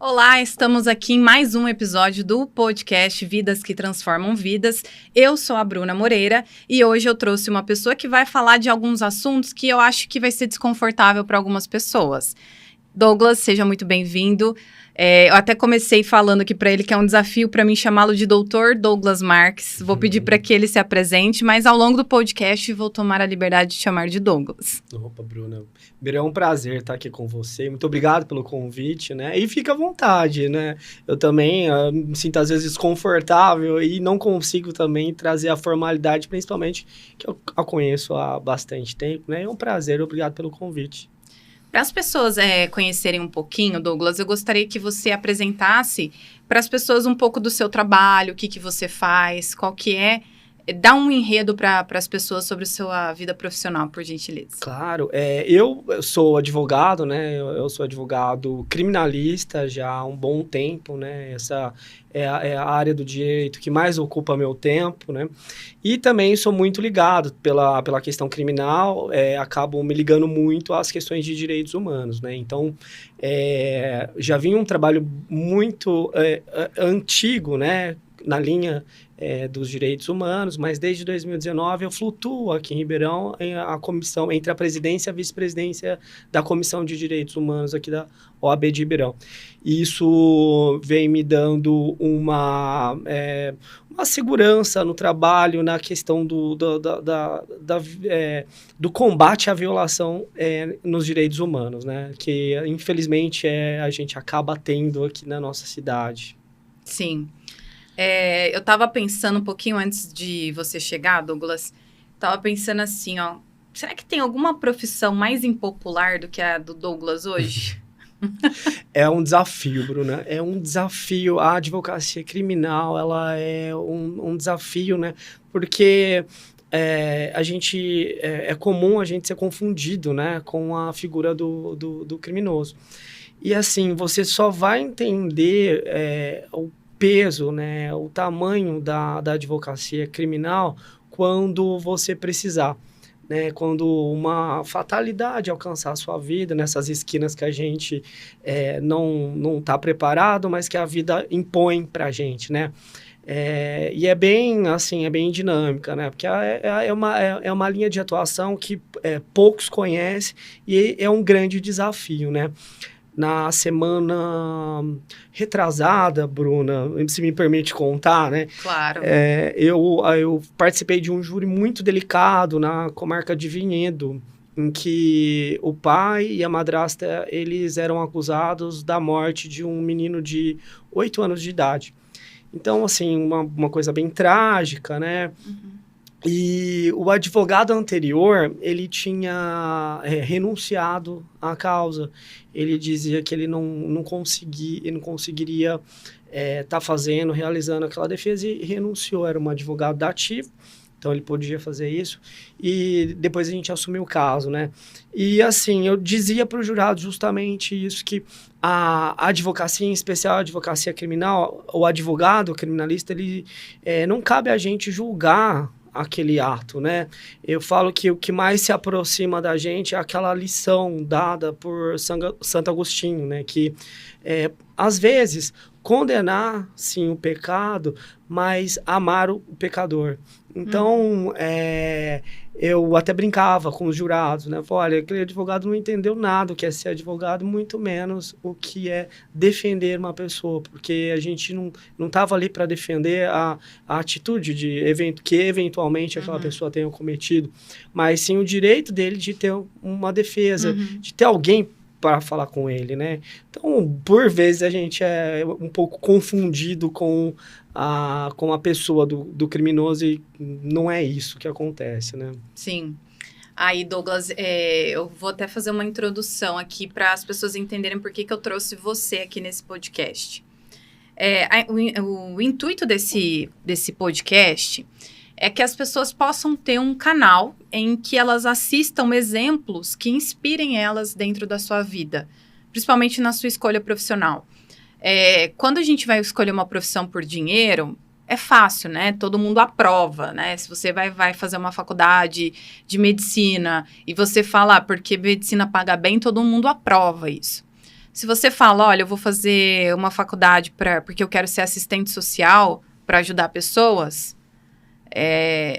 Olá, estamos aqui em mais um episódio do podcast Vidas que Transformam Vidas. Eu sou a Bruna Moreira e hoje eu trouxe uma pessoa que vai falar de alguns assuntos que eu acho que vai ser desconfortável para algumas pessoas. Douglas, seja muito bem-vindo. Eu até comecei falando aqui para ele que é um desafio para mim chamá-lo de Dr. Douglas Marques. Vou pedir para que ele se apresente, mas ao longo do podcast vou tomar a liberdade de chamar de Douglas. Opa, Bruna. É um prazer estar aqui com você. Muito obrigado pelo convite, né? E fica à vontade, né? Eu também me sinto às vezes desconfortável e não consigo também trazer a formalidade, principalmente que eu a conheço há bastante tempo, né? É um prazer, obrigado pelo convite. Para as pessoas conhecerem um pouquinho, Douglas, eu gostaria que você apresentasse para as pessoas um pouco do seu trabalho, o que você faz, qual que é. Dá um enredo para as pessoas sobre a sua vida profissional, por gentileza. Claro, eu sou advogado, né? Eu sou advogado criminalista já há um bom tempo, né? Essa é a área do direito que mais ocupa meu tempo, né? E também sou muito ligado pela questão criminal, acabo me ligando muito às questões de direitos humanos, né? Então, já vinha um trabalho muito antigo, né? Na linha dos direitos humanos, mas desde 2019 eu flutuo aqui em Ribeirão a comissão, entre a presidência e a vice-presidência da Comissão de Direitos Humanos aqui da OAB de Ribeirão. Isso vem me dando uma segurança no trabalho, na questão do combate à violação nos direitos humanos, né? Que infelizmente a gente acaba tendo aqui na nossa cidade. Sim. Eu estava pensando um pouquinho antes de você chegar, Douglas, estava pensando assim, ó, será que tem alguma profissão mais impopular do que a do Douglas hoje? É um desafio, Bruna, é um desafio. A advocacia criminal, ela é um desafio, né? Porque é comum a gente ser confundido, né, com a figura do criminoso. E assim, você só vai entender o peso, né, o tamanho da advocacia criminal quando você precisar, né, quando uma fatalidade alcançar a sua vida, nessas esquinas que a gente não está preparado, mas que a vida impõe para a gente, né? E é bem, assim, é bem dinâmica, né? Porque é uma linha de atuação que poucos conhecem e é um grande desafio, né? Na semana retrasada, Bruna, se me permite contar, né? Claro. Eu participei de um júri muito delicado na comarca de Vinhedo, em que o pai e a madrasta, eles eram acusados da morte de um menino de 8 anos de idade. Então, assim, uma coisa bem trágica, né? Uhum. E o advogado anterior, ele tinha renunciado à causa. Ele dizia que ele não conseguiria realizando aquela defesa e renunciou. Era um advogado dativo, então ele podia fazer isso. E depois a gente assumiu o caso, né? E assim, eu dizia para o jurado justamente isso, que a advocacia, em especial a advocacia criminal, o advogado, o criminalista, ele não cabe a gente julgar aquele ato, né? Eu falo que o que mais se aproxima da gente é aquela lição dada por Santo Agostinho, né? Que, às vezes, condenar, sim, o pecado, mas amar o pecador. Então, eu até brincava com os jurados, né? Falei, olha, aquele advogado não entendeu nada o que é ser advogado, muito menos o que é defender uma pessoa, porque a gente não estava ali para defender a atitude que eventualmente aquela pessoa tenha cometido, mas sim o direito dele de ter uma defesa, de ter alguém para falar com ele, né? Então, por vezes, a gente é um pouco confundido com a pessoa do criminoso e não é isso que acontece, né? Sim. Aí, Douglas, eu vou até fazer uma introdução aqui para as pessoas entenderem por que eu trouxe você aqui nesse podcast. O intuito desse podcast é que as pessoas possam ter um canal em que elas assistam exemplos que inspirem elas dentro da sua vida, principalmente na sua escolha profissional. Quando a gente vai escolher uma profissão por dinheiro, é fácil, né? Todo mundo aprova, né? Se você vai fazer uma faculdade de medicina e você fala, porque medicina paga bem, todo mundo aprova isso. Se você fala, olha, eu vou fazer uma faculdade porque eu quero ser assistente social para ajudar pessoas,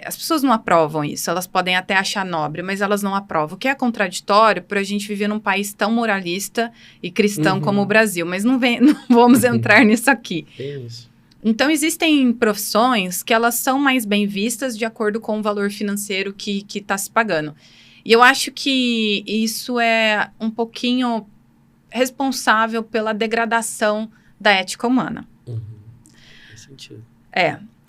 as pessoas não aprovam isso. Elas podem até achar nobre, mas elas não aprovam. O que é contraditório por a gente viver num país tão moralista e cristão como o Brasil. Mas não vamos entrar nisso aqui. É isso. Então, existem profissões que elas são mais bem vistas de acordo com o valor financeiro que está se pagando. E eu acho que isso é um pouquinho responsável pela degradação da ética humana. Faz sentido.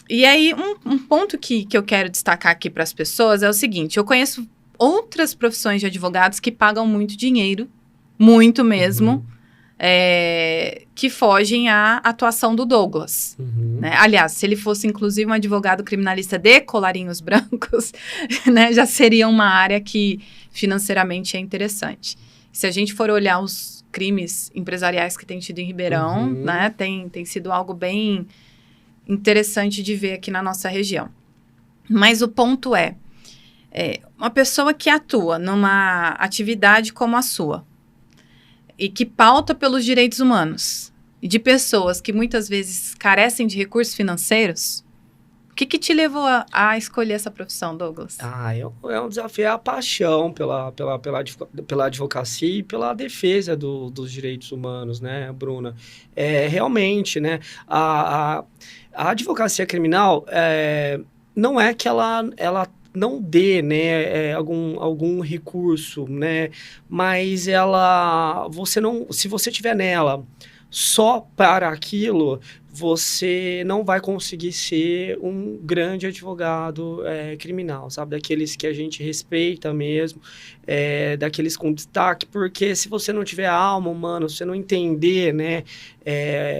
E aí, um ponto que eu quero destacar aqui para as pessoas é o seguinte: eu conheço outras profissões de advogados que pagam muito dinheiro, muito mesmo, que fogem à atuação do Douglas. Né? Aliás, se ele fosse, inclusive, um advogado criminalista de colarinhos brancos, né, já seria uma área que financeiramente é interessante. Se a gente for olhar os crimes empresariais que tem tido em Ribeirão, né, tem sido algo bem interessante de ver aqui na nossa região. Mas o ponto é uma pessoa que atua numa atividade como a sua e que pauta pelos direitos humanos e de pessoas que muitas vezes carecem de recursos financeiros, o que te levou a escolher essa profissão, Douglas? É um desafio, é a paixão pela advocacia e pela defesa dos direitos humanos, né, Bruna? Realmente, né, a advocacia criminal não é que ela não dê, né, algum recurso, né, mas se você tiver nela só para aquilo, você não vai conseguir ser um grande advogado criminal, sabe? Daqueles que a gente respeita mesmo, daqueles com destaque, porque se você não tiver a alma humana, se você não entender, né,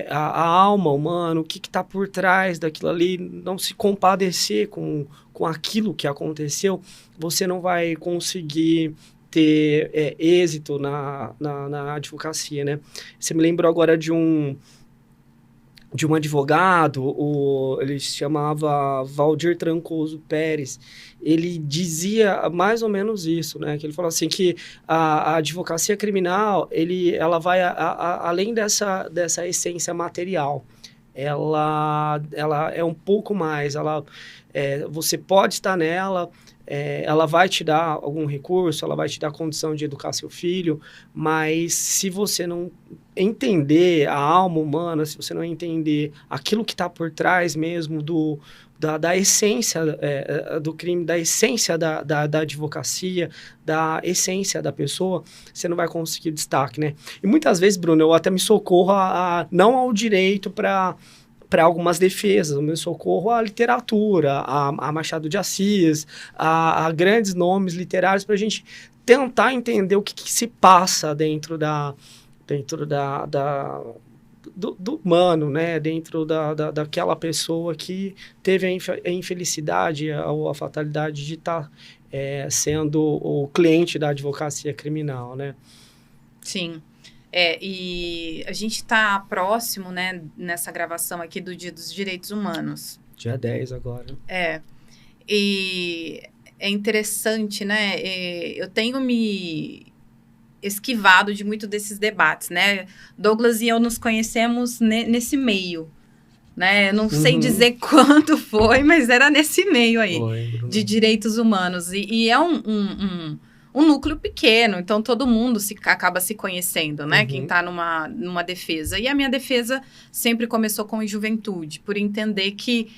a alma humana, o que está por trás daquilo ali, não se compadecer com aquilo que aconteceu, você não vai conseguir ter êxito na advocacia, né? Você me lembrou agora de um advogado, ele se chamava Valdir Trancoso Pérez. Ele dizia mais ou menos isso, né? Que ele falou assim que a advocacia criminal, ela vai além dessa essência material. Ela é um pouco mais. Você pode estar nela. Ela vai te dar algum recurso, ela vai te dar condição de educar seu filho, mas se você não entender a alma humana, se você não entender aquilo que está por trás mesmo da essência do crime, da essência da advocacia, da essência da pessoa, você não vai conseguir destaque, né? E muitas vezes, Bruno, eu até me socorro não ao direito para algumas defesas, eu me socorro à literatura, a Machado de Assis, a grandes nomes literários, para a gente tentar entender o que se passa dentro do humano, né? Dentro daquela pessoa que teve a infelicidade ou a fatalidade de estar sendo o cliente da advocacia criminal, né? Sim. E a gente está próximo, né, nessa gravação aqui do Dia dos Direitos Humanos. Dia 10 agora. E é interessante, né? Eu tenho me esquivado de muito desses debates, né? Douglas e eu nos conhecemos nesse meio, né? Eu não sei dizer quanto foi, mas era nesse meio aí, de direitos humanos. E é um núcleo pequeno, então todo mundo acaba se conhecendo, né? Quem está numa defesa. E a minha defesa sempre começou com a juventude, por entender que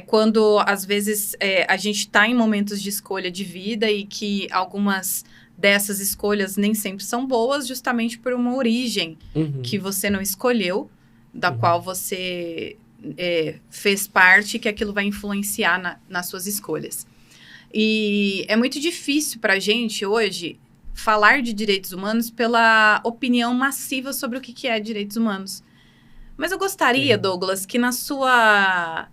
quando, às vezes, a gente está em momentos de escolha de vida e que algumas dessas escolhas nem sempre são boas, justamente por uma origem que você não escolheu, da qual você fez parte, que aquilo vai influenciar nas suas escolhas. E é muito difícil para a gente hoje falar de direitos humanos pela opinião massiva sobre o que é direitos humanos. Mas eu gostaria, Douglas, que na sua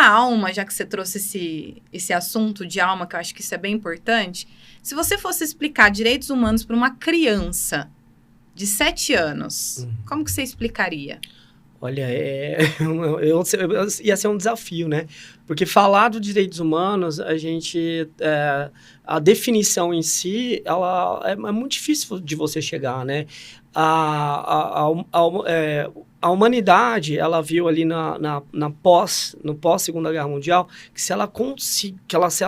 alma, já que você trouxe esse assunto de alma, que eu acho que isso é bem importante, se você fosse explicar direitos humanos para uma criança de 7 anos, como que você explicaria? Olha, ia ser um desafio, né? Porque falar dos direitos humanos, a definição em si, ela é muito difícil de você chegar, né? A humanidade, ela viu ali no pós-Segunda Guerra Mundial, que se ela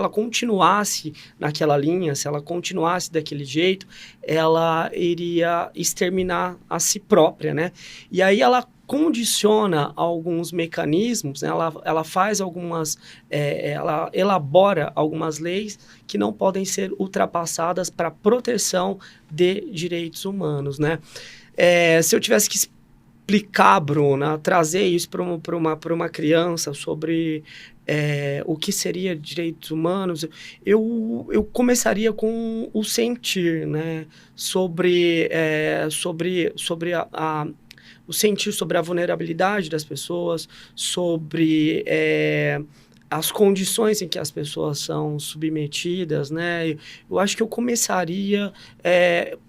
continuasse naquela linha, se ela continuasse daquele jeito, ela iria exterminar a si própria, né? E aí ela condiciona alguns mecanismos, né? Ela faz ela elabora algumas leis que não podem ser ultrapassadas para proteção de direitos humanos, né? Se eu tivesse que explicar, Bruna, trazer isso para uma criança sobre o que seria direitos humanos, eu começaria com o sentir, né? Sobre o sentir sobre a vulnerabilidade das pessoas, sobre as condições em que as pessoas são submetidas, né? Eu acho que eu começaria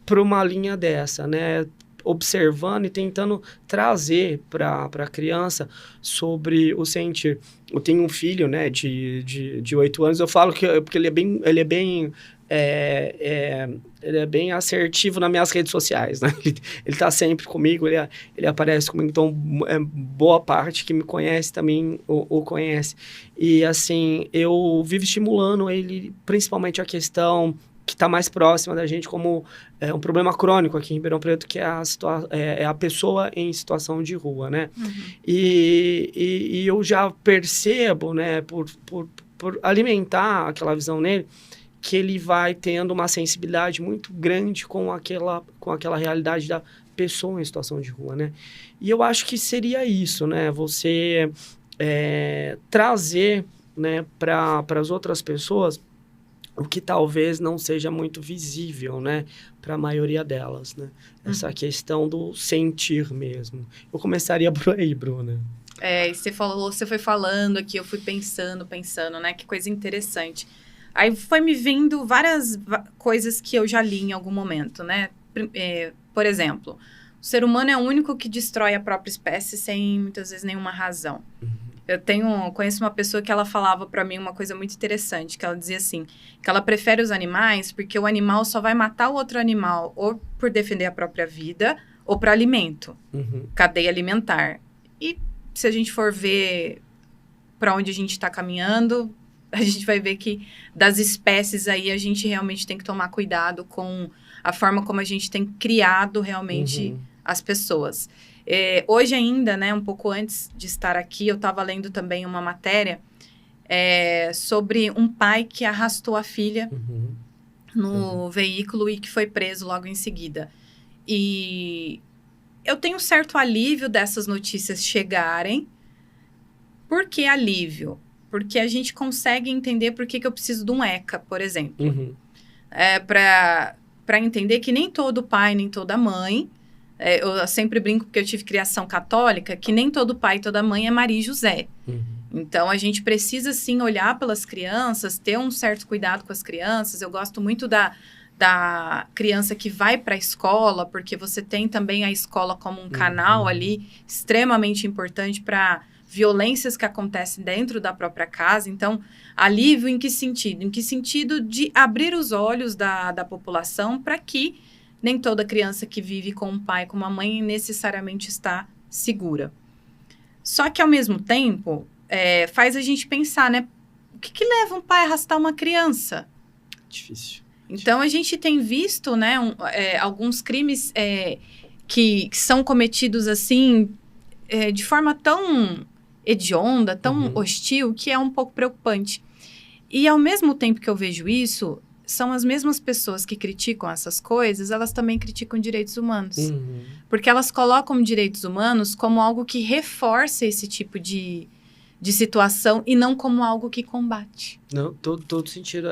por uma linha dessa, né? Observando e tentando trazer para a criança sobre o sentir. Eu tenho um filho, né, de 8 anos, eu falo porque ele é bem assertivo nas minhas redes sociais, né? Ele tá sempre comigo, ele aparece comigo, então boa parte que me conhece também o conhece. E, assim, eu vivo estimulando ele, principalmente a questão que está mais próxima da gente, como um problema crônico aqui em Ribeirão Preto, que é a pessoa em situação de rua, né? Uhum. E eu já percebo, né, por alimentar aquela visão nele, que ele vai tendo uma sensibilidade muito grande com aquela realidade da pessoa em situação de rua, né? E eu acho que seria isso, né? Você trazer, né, para as outras pessoas o que talvez não seja muito visível, né, para a maioria delas, né? Essa questão do sentir mesmo. Eu começaria por aí, Bruna. E você foi falando aqui, eu fui pensando, né? Que coisa interessante. Aí foi me vindo várias coisas que eu já li em algum momento, né? Por exemplo, o ser humano é o único que destrói a própria espécie sem, muitas vezes, nenhuma razão. Eu conheço uma pessoa que ela falava para mim uma coisa muito interessante, que ela dizia assim, que ela prefere os animais porque o animal só vai matar o outro animal ou por defender a própria vida ou para alimento, cadeia alimentar. E se a gente for ver para onde a gente está caminhando, a gente vai ver que das espécies aí a gente realmente tem que tomar cuidado com a forma como a gente tem criado realmente as pessoas. Hoje ainda, né, um pouco antes de estar aqui, eu estava lendo também uma matéria sobre um pai que arrastou a filha no veículo e que foi preso logo em seguida. E eu tenho um certo alívio dessas notícias chegarem. Por que alívio? Porque a gente consegue entender por que eu preciso de um ECA, por exemplo. Para entender que nem todo pai, nem toda mãe... eu sempre brinco, porque eu tive criação católica, que nem todo pai e toda mãe é Maria e José. Então, a gente precisa, sim, olhar pelas crianças, ter um certo cuidado com as crianças. Eu gosto muito da criança que vai para a escola, porque você tem também a escola como um canal ali extremamente importante para violências que acontecem dentro da própria casa. Então, alívio em que sentido? Em que sentido de abrir os olhos da população para que nem toda criança que vive com um pai, com uma mãe, necessariamente está segura. Só que, ao mesmo tempo, faz a gente pensar, né? O que leva um pai a arrastar uma criança? Difícil. Então, a gente tem visto, né, alguns crimes que são cometidos, assim, de forma tão hedionda, tão hostil, que é um pouco preocupante. E, ao mesmo tempo que eu vejo isso... são as mesmas pessoas que criticam essas coisas, elas também criticam direitos humanos. Porque elas colocam direitos humanos como algo que reforça esse tipo de situação e não como algo que combate. Não, todo sentido.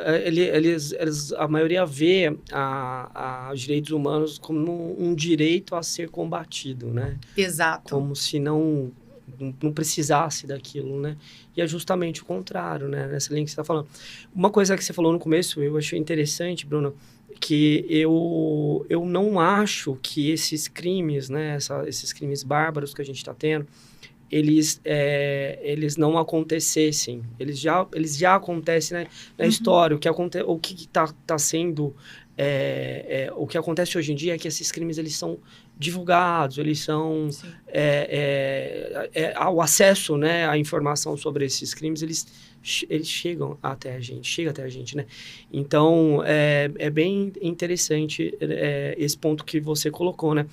A maioria vê os direitos humanos como um direito a ser combatido, né? Exato. Como se não precisasse daquilo, né? E é justamente o contrário, né? Nessa linha que você está falando. Uma coisa que você falou no começo, eu achei interessante, Bruno, que eu não acho que esses crimes, né, esses crimes bárbaros que a gente está tendo, eles não acontecessem. Eles já acontecem, né, na história. O que está sendo... o que acontece hoje em dia é que esses crimes eles são divulgados, eles são... o acesso, né, à informação sobre esses crimes, eles chegam até a gente, né? Então, é bem interessante esse ponto que você colocou, né?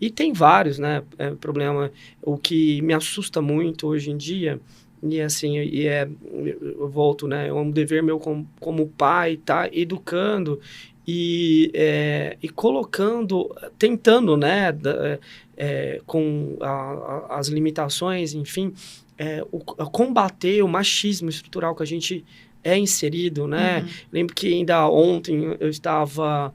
E tem vários, né, problema. O que me assusta muito hoje em dia, e assim, eu volto, né, é um dever meu como pai, tá educando e colocando, tentando, né, com as limitações, enfim, combater o machismo estrutural que a gente é inserido, né? Lembro que ainda ontem eu estava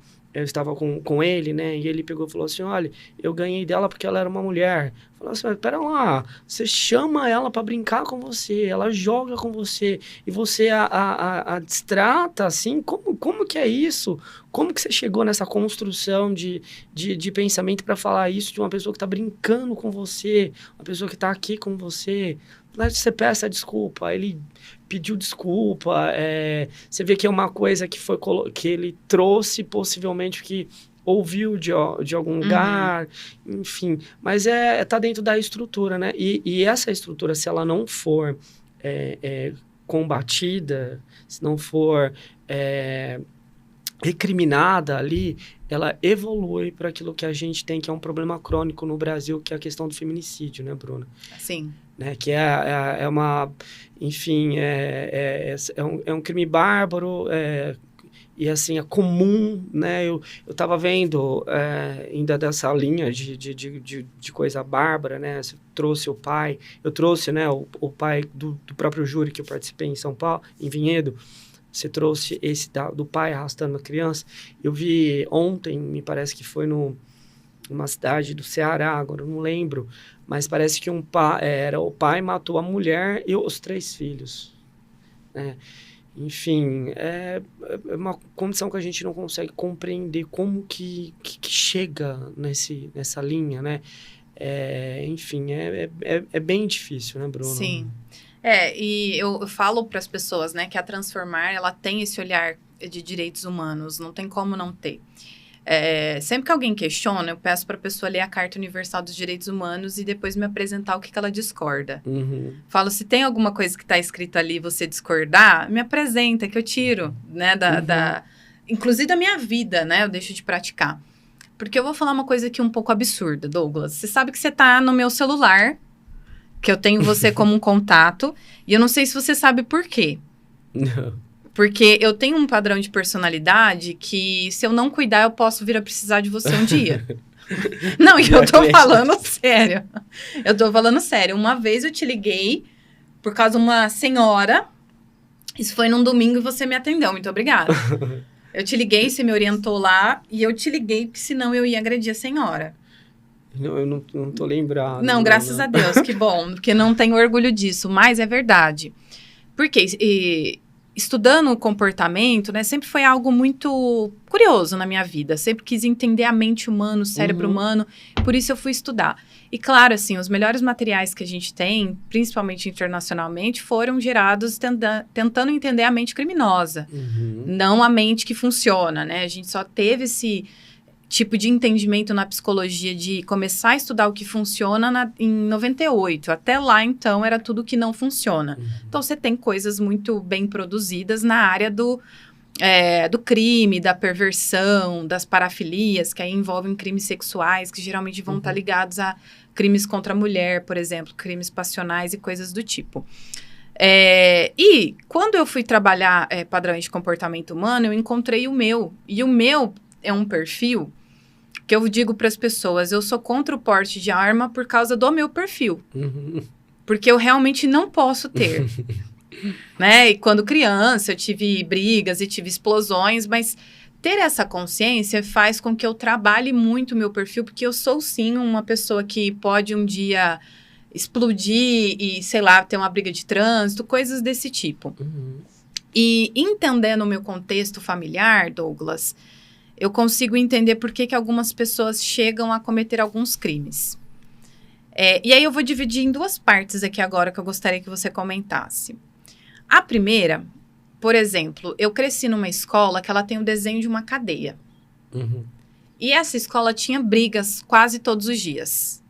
com ele, né? E ele pegou e falou assim, olha, eu ganhei dela porque ela era uma mulher. Falou assim, mas pera lá, você chama ela para brincar com você, ela joga com você, e você a destrata, assim, como que é isso? Como que você chegou nessa construção de pensamento para falar isso de uma pessoa que está brincando com você, uma pessoa que está aqui com você? Você peça desculpa, ele pediu desculpa, você vê que é uma coisa que ele trouxe possivelmente que ouviu de algum lugar, enfim, mas tá dentro da estrutura, né? E essa estrutura, se ela não for combatida, se não for recriminada ali, ela evolui para aquilo que a gente tem, que é um problema crônico no Brasil, que é a questão do feminicídio, né, Bruna? Sim. Né, que é uma... Enfim, é um crime bárbaro, e assim, é comum, né? Eu estava vendo ainda dessa linha de coisa bárbara, né? Você trouxe o pai, eu trouxe, né, o pai do próprio júri que eu participei em São Paulo, em Vinhedo. Você trouxe esse do pai arrastando a criança. Eu vi ontem, me parece que foi numa cidade do Ceará, agora eu não lembro, mas parece que o pai matou a mulher e os 3 filhos. Enfim, é uma condição que a gente não consegue compreender como que chega nessa linha, né? Enfim, é bem difícil, né, Bruno? Sim. E eu falo para as pessoas, né, que a Transformar, ela tem esse olhar de direitos humanos, não tem como não ter. Sempre que alguém questiona, eu peço para a pessoa ler a Carta Universal dos Direitos Humanos e depois me apresentar o que ela discorda. Falo, se tem alguma coisa que está escrito ali e você discordar, me apresenta, que eu tiro, né, inclusive da minha vida, né, eu deixo de praticar. Porque eu vou falar uma coisa aqui um pouco absurda, Douglas. Você sabe que você está no meu celular, que eu tenho você como um contato, e eu não sei se você sabe por quê. Não. Porque eu tenho um padrão de personalidade que, se eu não cuidar, eu posso vir a precisar de você um dia. Não, e eu tô falando sério. Eu tô falando sério. Uma vez eu te liguei por causa de uma senhora. Isso foi num domingo e você me atendeu. Muito obrigada. Eu te liguei, você me orientou lá. E eu te liguei porque senão eu ia agredir a senhora. Eu não tô lembrado. Não, graças a Deus. Que bom. Porque não tenho orgulho disso. Mas é verdade. Porque... estudando o comportamento, né, sempre foi algo muito curioso na minha vida. Sempre quis entender a mente humana, o cérebro humano, por isso eu fui estudar. E claro, assim, os melhores materiais que a gente tem, principalmente internacionalmente, foram gerados tentando entender a mente criminosa, não a mente que funciona, né? A gente só teve esse tipo de entendimento na psicologia de começar a estudar o que funciona em 98. Até lá, então, era tudo que não funciona. Então, você tem coisas muito bem produzidas na área do crime, da perversão, das parafilias, que aí envolvem crimes sexuais, que geralmente vão estar ligados a crimes contra a mulher, por exemplo, crimes passionais e coisas do tipo. E quando eu fui trabalhar padrões de comportamento humano, eu encontrei o meu. E o meu é um perfil que eu digo para as pessoas, eu sou contra o porte de arma por causa do meu perfil. Porque eu realmente não posso ter. Né? E quando criança, eu tive brigas e tive explosões, mas ter essa consciência faz com que eu trabalhe muito o meu perfil, porque eu sou, sim, uma pessoa que pode um dia explodir e, sei lá, ter uma briga de trânsito, coisas desse tipo. E entendendo o meu contexto familiar, Douglas... eu consigo entender por que algumas pessoas chegam a cometer alguns crimes. E aí eu vou dividir em 2 partes aqui agora que eu gostaria que você comentasse. A primeira, por exemplo, eu cresci numa escola que ela tem o desenho de uma cadeia. Uhum. E essa escola tinha brigas quase todos os dias.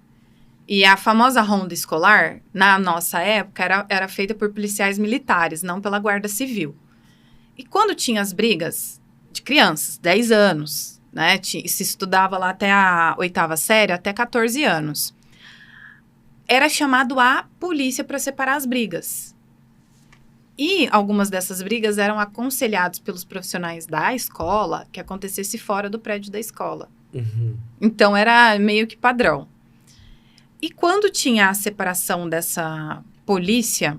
E a famosa ronda escolar, na nossa época, era feita por policiais militares, não pela Guarda Civil. E quando tinha as brigas de crianças, 10 anos, né? Se estudava lá até a 8ª série, até 14 anos. Era chamado a polícia para separar as brigas. E algumas dessas brigas eram aconselhadas pelos profissionais da escola que acontecesse fora do prédio da escola. Uhum. Então, era meio que padrão. E quando tinha a separação dessa polícia,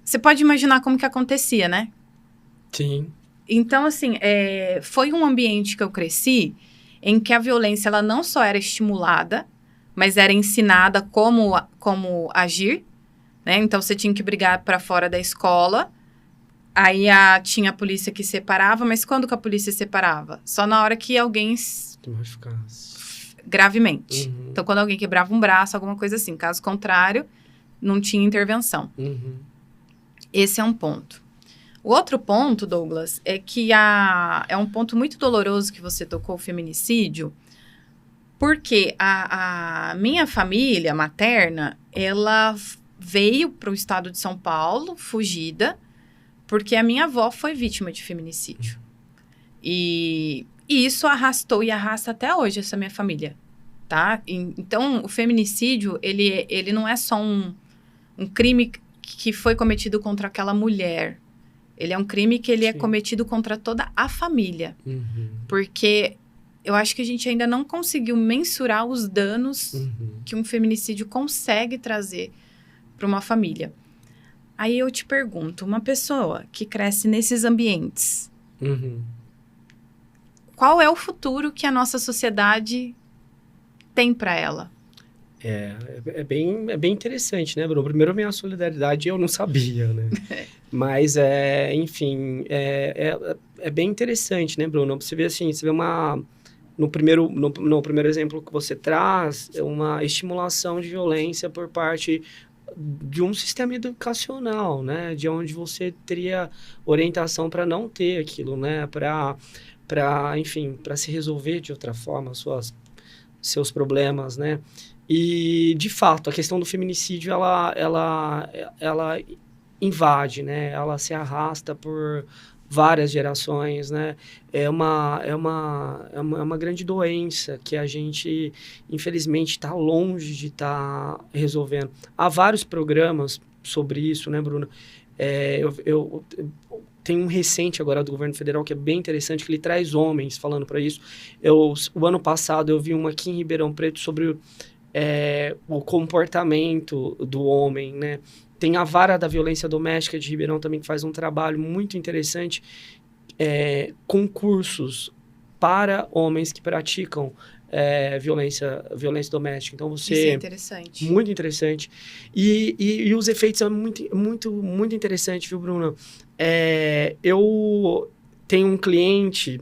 você pode imaginar como que acontecia, né? Sim. Então, assim, foi um ambiente que eu cresci em que a violência ela não só era estimulada, mas era ensinada como agir, né? Então, você tinha que brigar para fora da escola, aí tinha a polícia que separava, mas quando que a polícia separava? Só na hora que alguém... Que machucasse. Gravemente. Uhum. Então, quando alguém quebrava um braço, alguma coisa assim. Caso contrário, não tinha intervenção. Uhum. Esse é um ponto. O outro ponto, Douglas, é que é um ponto muito doloroso que você tocou, o feminicídio, porque a minha família materna, ela veio para o estado de São Paulo, fugida, porque a minha avó foi vítima de feminicídio. E isso arrastou e arrasta até hoje essa minha família, tá? Então, o feminicídio, ele não é só um crime que foi cometido contra aquela mulher. Ele é um crime que ele é cometido contra toda a família. Uhum. Porque eu acho que a gente ainda não conseguiu mensurar os danos que um feminicídio consegue trazer para uma família. Aí eu te pergunto, uma pessoa que cresce nesses ambientes, qual é o futuro que a nossa sociedade tem para ela? É bem interessante, né, Bruno? Primeiro, minha solidariedade eu não sabia, né? Mas, enfim, é bem interessante, né, Bruno? Você vê assim, no primeiro exemplo que você traz, uma estimulação de violência por parte de um sistema educacional, né? De onde você teria orientação para não ter aquilo, né? Enfim, para se resolver de outra forma seus problemas, né? E, de fato, a questão do feminicídio, ela invade, né? Ela se arrasta por várias gerações, né? É uma grande doença que a gente, infelizmente, está longe de estar resolvendo. Há vários programas sobre isso, né, Bruno? Eu tem um recente agora do governo federal que é bem interessante, que ele traz homens falando para isso. O ano passado eu vi uma aqui em Ribeirão Preto sobre o comportamento do homem, né? Tem a Vara da Violência Doméstica de Ribeirão também, que faz um trabalho muito interessante com cursos para homens que praticam violência doméstica. Então, Isso é interessante. Muito interessante. E os efeitos são muito interessantes, viu, Bruna? Eu tenho um cliente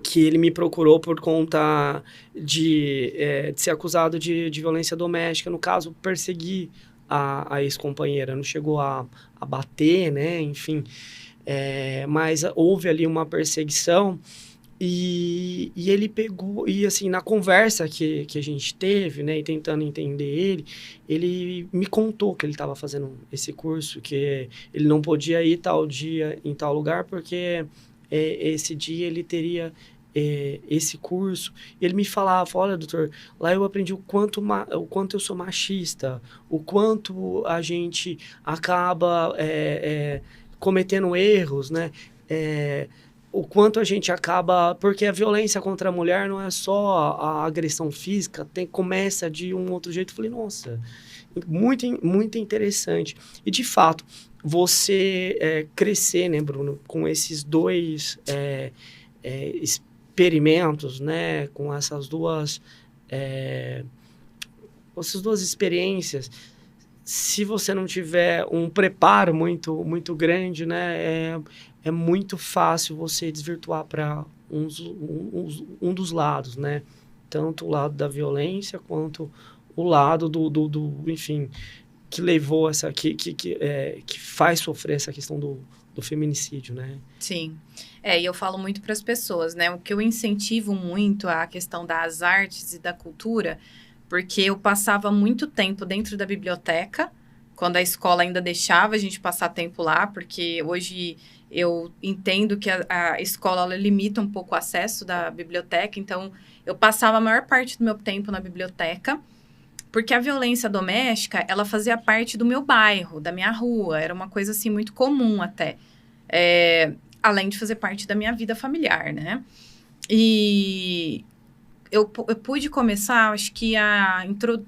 que ele me procurou por conta de ser acusado de violência doméstica, no caso, perseguir a ex-companheira, não chegou a bater, né, enfim, mas houve ali uma perseguição e ele pegou, e assim, na conversa que a gente teve, né, e tentando entender ele me contou que ele estava fazendo esse curso, que ele não podia ir tal dia em tal lugar, porque esse dia ele teria esse curso. Ele me falava, olha, doutor, lá eu aprendi o quanto eu sou machista, o quanto a gente acaba cometendo erros, né? O quanto a gente acaba... Porque a violência contra a mulher não é só a agressão física, começa de um outro jeito. Eu falei, nossa, muito interessante. E, de fato, você crescer, né, Bruno, com esses dois experimentos, né, com essas duas experiências, se você não tiver um preparo muito grande, né, é muito fácil você desvirtuar para um dos lados, né? Tanto o lado da violência quanto o lado enfim, que levou que faz sofrer essa questão do feminicídio, né? Sim. E eu falo muito para as pessoas, né? O que eu incentivo muito a questão das artes e da cultura, porque eu passava muito tempo dentro da biblioteca, quando a escola ainda deixava a gente passar tempo lá, porque hoje eu entendo que a escola ela limita um pouco o acesso da biblioteca, então eu passava a maior parte do meu tempo na biblioteca, porque a violência doméstica, ela fazia parte do meu bairro, da minha rua, era uma coisa assim muito comum até, além de fazer parte da minha vida familiar, né? E eu pude começar, acho que a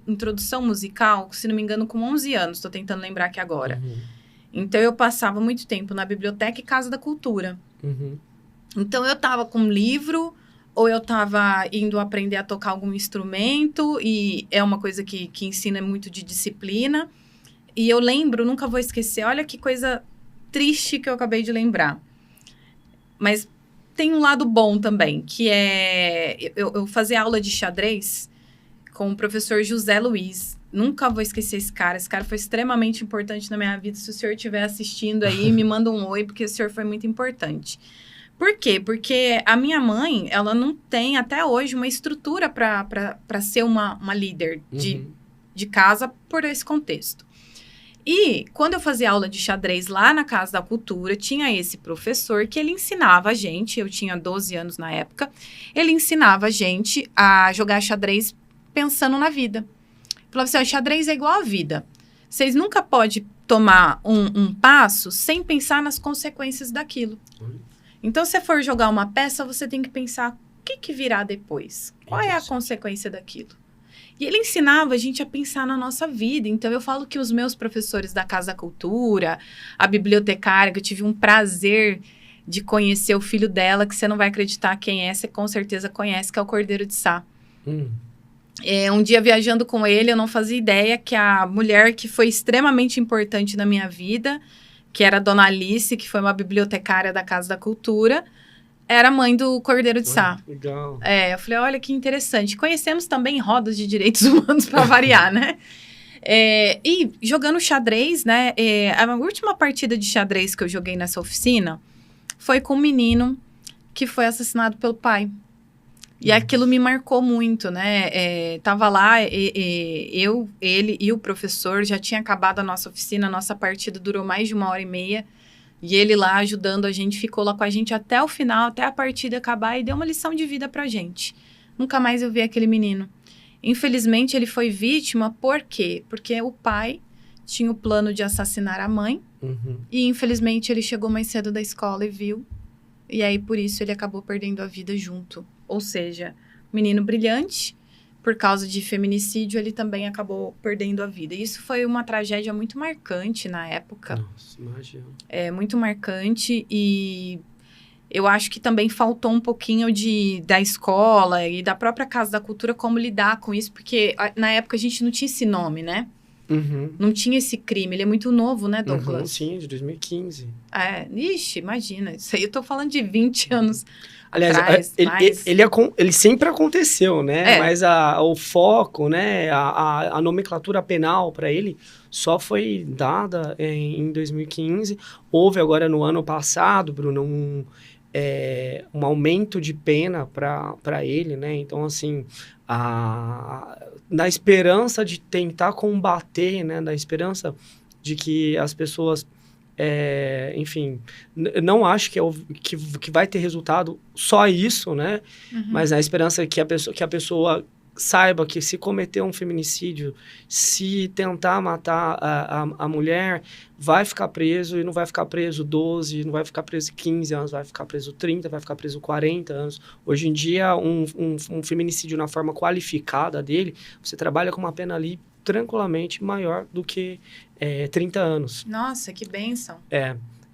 introdução musical, se não me engano, com 11 anos, estou tentando lembrar aqui agora. Uhum. Então, eu passava muito tempo na biblioteca e Casa da Cultura. Uhum. Então, eu estava com um livro, ou eu estava indo aprender a tocar algum instrumento, e é uma coisa que ensina muito de disciplina. E eu lembro, nunca vou esquecer, olha que coisa triste que eu acabei de lembrar. Mas tem um lado bom também, que é... Eu fazia aula de xadrez com o professor José Luiz. Nunca vou esquecer esse cara. Esse cara foi extremamente importante na minha vida. Se o senhor estiver assistindo aí, me manda um oi, porque o senhor foi muito importante. Por quê? Porque a minha mãe, ela não tem, até hoje, uma estrutura para ser uma líder de casa por esse contexto. E, quando eu fazia aula de xadrez lá na Casa da Cultura, tinha esse professor que ele ensinava a gente, eu tinha 12 anos na época, ele ensinava a gente a jogar xadrez pensando na vida. Falava assim, xadrez é igual à vida. Vocês nunca podem tomar um passo sem pensar nas consequências daquilo. Então, se você for jogar uma peça, você tem que pensar o que virá depois. Qual é a consequência daquilo? E ele ensinava a gente a pensar na nossa vida. Então, eu falo que os meus professores da Casa da Cultura, a bibliotecária, que eu tive um prazer de conhecer o filho dela, que você não vai acreditar quem é, você com certeza conhece, que é o Cordeiro de Sá. Um dia, viajando com ele, eu não fazia ideia que a mulher que foi extremamente importante na minha vida, que era a Dona Alice, que foi uma bibliotecária da Casa da Cultura, era mãe do Cordeiro de Sá. Legal. Eu falei, olha que interessante. Conhecemos também rodas de direitos humanos para variar, né? E jogando xadrez, né? A última partida de xadrez que eu joguei nessa oficina foi com um menino que foi assassinado pelo pai. E aquilo me marcou muito, né? Tava lá, eu, ele e o professor, já tinha acabado a nossa oficina, a nossa partida durou mais de 1h30, e ele lá ajudando a gente, ficou lá com a gente até o final, até a partida acabar, e deu uma lição de vida pra gente. Nunca mais eu vi aquele menino. Infelizmente, ele foi vítima, por quê? Porque o pai tinha o plano de assassinar a mãe, e infelizmente ele chegou mais cedo da escola e viu, e aí por isso ele acabou perdendo a vida junto. Ou seja, menino brilhante, por causa de feminicídio, ele também acabou perdendo a vida. Isso foi uma tragédia muito marcante na época. Nossa, imagina. Muito marcante, e eu acho que também faltou um pouquinho da escola e da própria Casa da Cultura como lidar com isso, porque na época a gente não tinha esse nome, né? Não tinha esse crime. Ele é muito novo, né, Douglas? Sim, de 2015. Ixi, imagina. Isso aí eu tô falando de 20 anos Aliás, atrás. ele sempre aconteceu, né? Mas o foco, né? A nomenclatura penal para ele só foi dada em 2015. Houve agora no ano passado, Bruno, um aumento de pena para ele, né? Então, assim, na esperança de tentar combater, né? Na esperança de que as pessoas, enfim, não acho que vai ter resultado só isso, né? Mas na esperança que a pessoa saiba que se cometer um feminicídio, se tentar matar a mulher, vai ficar preso, e não vai ficar preso 12, não vai ficar preso 15 anos, vai ficar preso 30, vai ficar preso 40 anos. Hoje em dia, um feminicídio na forma qualificada dele, você trabalha com uma pena ali tranquilamente maior do que 30 anos. Nossa, que bênção.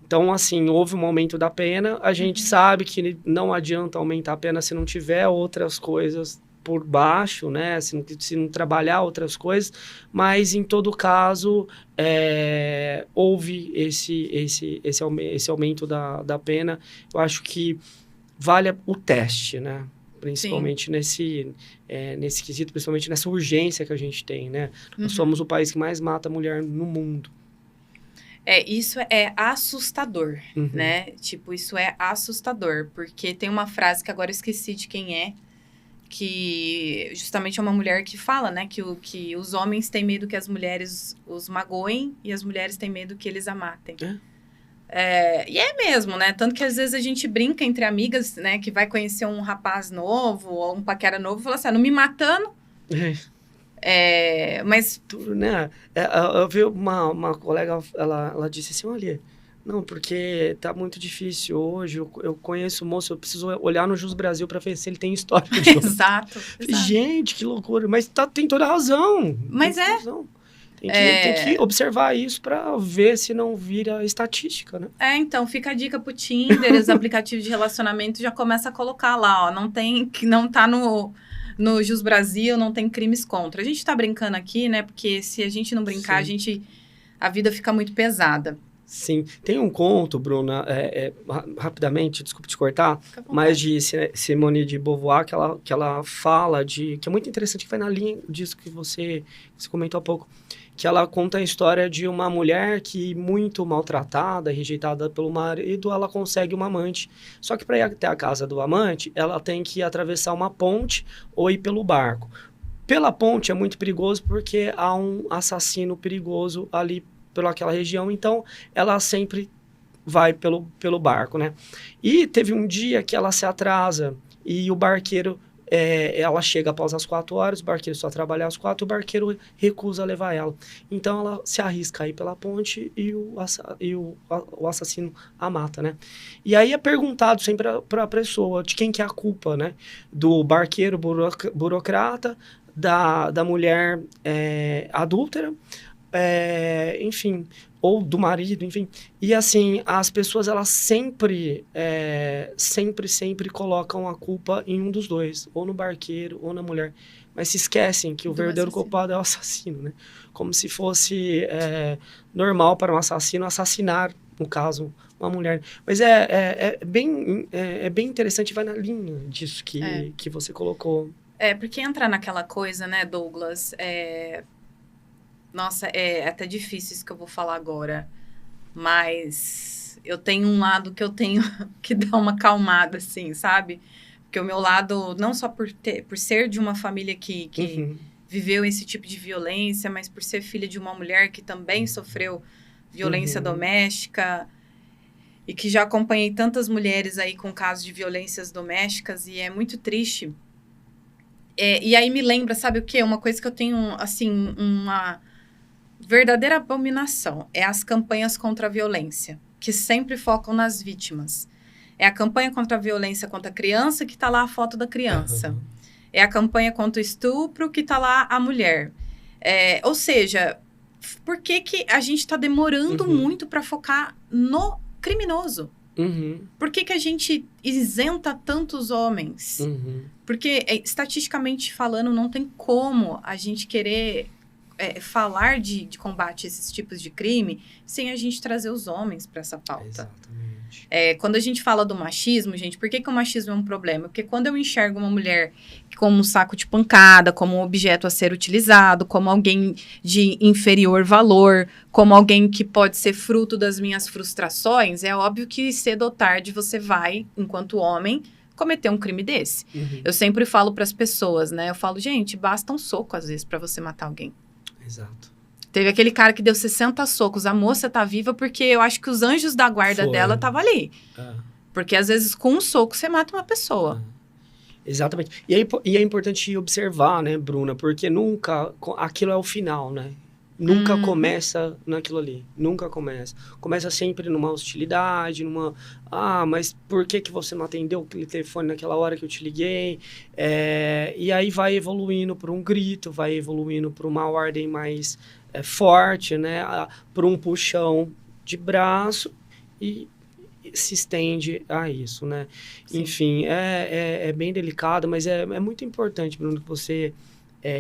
Então, assim, houve um aumento da pena. A gente sabe que não adianta aumentar a pena se não tiver outras coisas por baixo, né? Se não trabalhar outras coisas, mas em todo caso houve esse aumento da pena. Eu acho que vale o teste, né? Principalmente nesse quesito, principalmente nessa urgência que a gente tem, né? Nós somos o país que mais mata mulher no mundo. Isso é assustador, né? Tipo, isso é assustador, porque tem uma frase que agora eu esqueci de quem é, que justamente é uma mulher que fala, né? Que os homens têm medo que as mulheres os magoem e as mulheres têm medo que eles a matem. E é mesmo, né? Tanto que às vezes a gente brinca entre amigas, né? Que vai conhecer um rapaz novo ou um paquera novo e fala assim, não me matando... mas... Né? Eu vi uma colega, ela disse assim, olha, não, porque tá muito difícil hoje, eu conheço o moço, eu preciso olhar no Jus Brasil para ver se ele tem histórico de Exato. Gente, que loucura, mas tem toda a razão. Mas Tem que observar isso para ver se não vira estatística, né? Então, fica a dica pro Tinder, os aplicativos de relacionamento já começa a colocar lá, ó, não tá no Jus Brasil, não tem crimes contra. A gente tá brincando aqui, né? Porque se a gente não brincar, a vida fica muito pesada. Sim. Tem um conto, Bruna, rapidamente, desculpa te cortar, mas de Simone de Beauvoir, que ela fala que é muito interessante, que vai na linha disso que você comentou há pouco, que ela conta a história de uma mulher que, muito maltratada, rejeitada pelo marido, ela consegue uma amante. Só que para ir até a casa do amante, ela tem que atravessar uma ponte ou ir pelo barco. Pela ponte é muito perigoso porque há um assassino perigoso ali pelaquela região, então ela sempre vai pelo barco, né? E teve um dia que ela se atrasa e o barqueiro, ela chega após as 4 horas, o barqueiro só trabalha às 4, o barqueiro recusa levar ela. Então ela se arrisca aí pela ponte e o assassino a mata, né? E aí é perguntado sempre para a pessoa de quem que é a culpa, né? Do barqueiro burocrata, da mulher adúltera, enfim, ou do marido, enfim. E assim, as pessoas, elas sempre colocam a culpa em um dos dois, ou no barqueiro, ou na mulher. Mas se esquecem que o verdadeiro culpado é o assassino, né? Como se fosse normal para um assassino assassinar, no caso, uma mulher. Mas é bem interessante, vai na linha disso que você colocou. Porque entra naquela coisa, né, Douglas? Nossa, é até difícil isso que eu vou falar agora, mas eu tenho um lado que eu tenho que dar uma acalmada, assim, sabe? Porque o meu lado, não só por ser de uma família que viveu esse tipo de violência, mas por ser filha de uma mulher que também sofreu violência doméstica e que já acompanhei tantas mulheres aí com casos de violências domésticas e é muito triste. E aí me lembra, sabe o quê? Uma coisa que eu tenho, assim, uma verdadeira abominação é as campanhas contra a violência, que sempre focam nas vítimas. É a campanha contra a violência contra a criança, que tá lá a foto da criança. É a campanha contra o estupro, que tá lá a mulher. Ou seja, por que a gente tá demorando muito para focar no criminoso? Por que a gente isenta tantos homens? Porque, estatisticamente falando, não tem como a gente querer falar de combate a esses tipos de crime sem a gente trazer os homens para essa pauta. Exatamente. Quando a gente fala do machismo, gente, por que o machismo é um problema? Porque quando eu enxergo uma mulher como um saco de pancada, como um objeto a ser utilizado, como alguém de inferior valor, como alguém que pode ser fruto das minhas frustrações, é óbvio que cedo ou tarde você vai, enquanto homem, cometer um crime desse. Eu sempre falo para as pessoas, né? Eu falo, gente, basta um soco, às vezes, para você matar alguém. Exato. Teve aquele cara que deu 60 socos. A moça tá viva porque eu acho que os anjos da guarda dela estavam ali. Porque, às vezes, com um soco, você mata uma pessoa. Exatamente. E é importante observar, né, Bruna? Porque nunca... Aquilo é o final, né? Nunca começa naquilo ali. Nunca começa. Começa sempre numa hostilidade, numa... mas por que você não atendeu aquele telefone naquela hora que eu te liguei? E aí vai evoluindo para um grito, vai evoluindo para uma ordem mais forte, né? Para um puxão de braço. E se estende a isso, né? Sim. Enfim, é bem delicado, mas é muito importante, Bruno, que você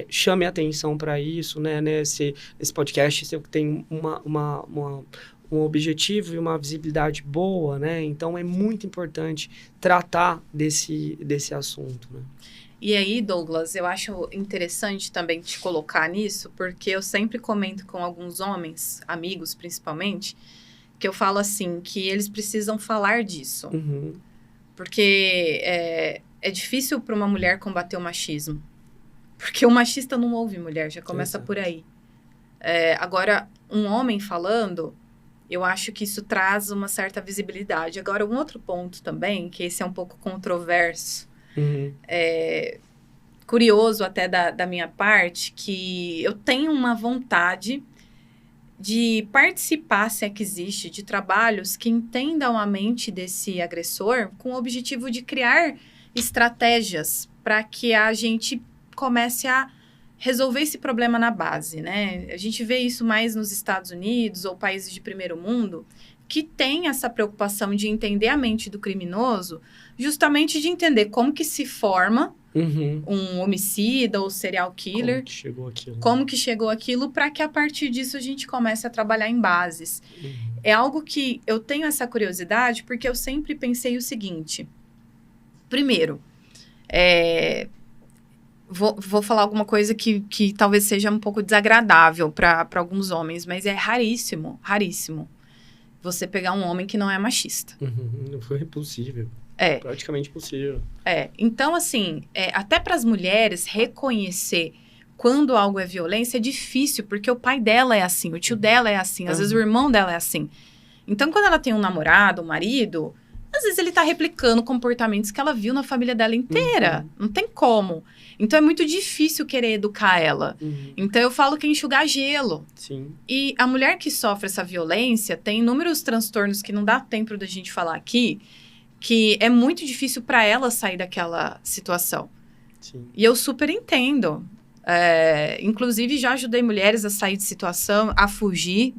chame atenção para isso, né? Nesse podcast, você tem um objetivo e uma visibilidade boa, né? Então, é muito importante tratar desse assunto, né? E aí, Douglas, eu acho interessante também te colocar nisso, porque eu sempre comento com alguns homens, amigos principalmente, que eu falo assim, que eles precisam falar disso. Uhum. Porque é difícil para uma mulher combater o machismo. Porque o machista não ouve mulher, já começa Exato. por aí. Agora, um homem falando, eu acho que isso traz uma certa visibilidade. Agora, um outro ponto também, que esse é um pouco controverso, Uhum. curioso até da minha parte, que eu tenho uma vontade de participar, se é que existe, de trabalhos que entendam a mente desse agressor com o objetivo de criar estratégias para que a gente comece a resolver esse problema na base, né? A gente vê isso mais nos Estados Unidos ou países de primeiro mundo, que tem essa preocupação de entender a mente do criminoso, justamente de entender como que se forma um homicida ou serial killer, como que chegou aquilo, para que a partir disso a gente comece a trabalhar em bases. É algo que eu tenho essa curiosidade, porque eu sempre pensei o seguinte. Primeiro, vou falar alguma coisa que talvez seja um pouco desagradável para alguns homens, mas é raríssimo, raríssimo você pegar um homem que não é machista. Não foi impossível. Praticamente impossível. Então, assim, até para as mulheres reconhecer quando algo é violência é difícil, porque o pai dela é assim, o tio dela é assim, às vezes o irmão dela é assim. Então, quando ela tem um namorado, um marido, às vezes ele tá replicando comportamentos que ela viu na família dela inteira. Não tem como. Então, é muito difícil querer educar ela. Então, eu falo que é enxugar gelo. Sim. E a mulher que sofre essa violência tem inúmeros transtornos que não dá tempo da gente falar aqui, que é muito difícil para ela sair daquela situação. Sim. E eu super entendo. Inclusive, já ajudei mulheres a sair de situação, a fugir.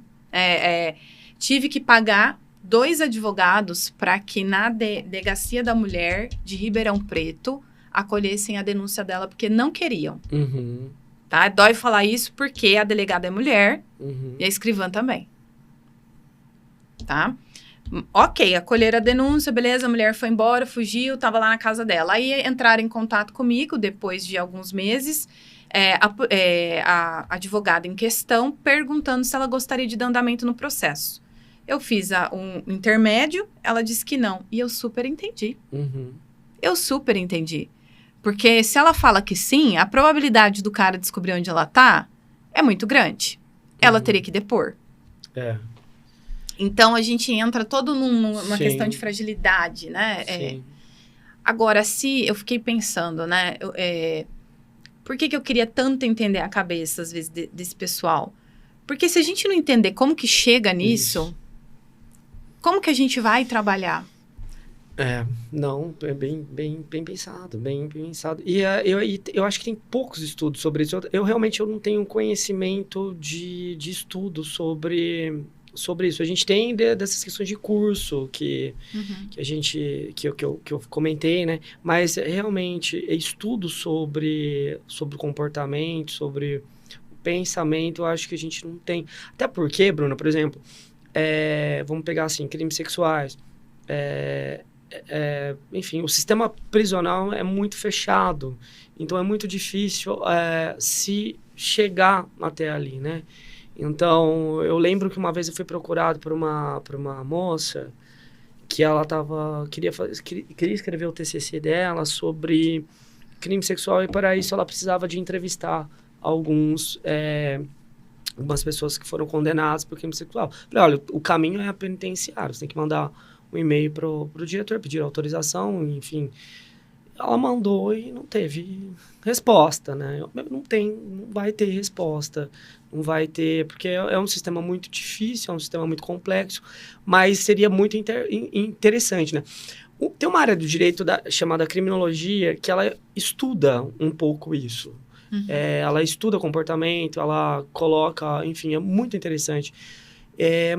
Tive que pagar 2 advogados para que na delegacia da mulher de Ribeirão Preto acolhessem a denúncia dela, porque não queriam. Tá? Dói falar isso porque a delegada é mulher e a escrivã também. Tá? Ok, acolheram a denúncia, beleza, a mulher foi embora, fugiu, estava lá na casa dela. Aí entraram em contato comigo, depois de alguns meses, a advogada em questão, perguntando se ela gostaria de dar andamento no processo. Eu fiz um intermédio, ela disse que não, e eu super entendi. Eu super entendi. Porque se ela fala que sim, a probabilidade do cara descobrir onde ela tá é muito grande. Ela teria que depor. Então, a gente entra todo numa questão de fragilidade, né? Agora, se eu fiquei pensando, né? Por que eu queria tanto entender a cabeça, às vezes, desse pessoal? Porque se a gente não entender como que chega nisso, como que a gente vai trabalhar? Não, é bem pensado, bem pensado. E eu acho que tem poucos estudos sobre isso. Eu realmente não tenho conhecimento de estudo sobre isso. A gente tem dessas questões de curso que a gente que eu comentei, né? Mas realmente estudo sobre comportamento, sobre o pensamento, eu acho que a gente não tem. Até porque, Bruna, por exemplo, vamos pegar assim, crimes sexuais. Enfim, o sistema prisional é muito fechado, então é muito difícil se chegar até ali, né? Então, eu lembro que uma vez eu fui procurado por uma moça que ela queria escrever o TCC dela sobre crime sexual, e para isso ela precisava de entrevistar algumas pessoas que foram condenadas por crime sexual. Falei, olha, o caminho é penitenciário, você tem que mandar um e-mail pro diretor, pedir autorização, enfim. Ela mandou e não teve resposta, né? Não vai ter resposta, não vai ter, porque é um sistema muito difícil, é um sistema muito complexo, mas seria muito interessante, né? Tem uma área do direito chamada criminologia que ela estuda um pouco isso. Ela estuda comportamento, ela coloca, enfim, é muito interessante.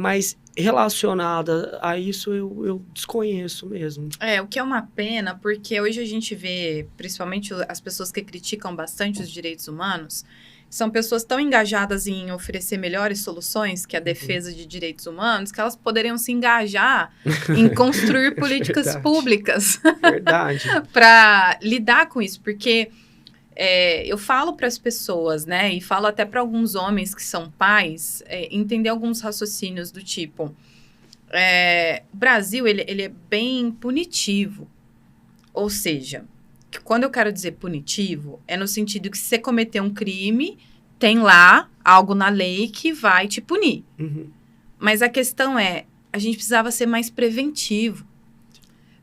Mas relacionada a isso, eu desconheço mesmo. O que é uma pena, porque hoje a gente vê, principalmente as pessoas que criticam bastante os direitos humanos, são pessoas tão engajadas em oferecer melhores soluções que a defesa de direitos humanos, que elas poderiam se engajar em construir políticas públicas para lidar com isso, porque eu falo para as pessoas, né, e falo até para alguns homens que são pais, entender alguns raciocínios do tipo, o Brasil, ele é bem punitivo, ou seja, que quando eu quero dizer punitivo, é no sentido que se você cometer um crime, tem lá algo na lei que vai te punir. Mas a questão a gente precisava ser mais preventivo.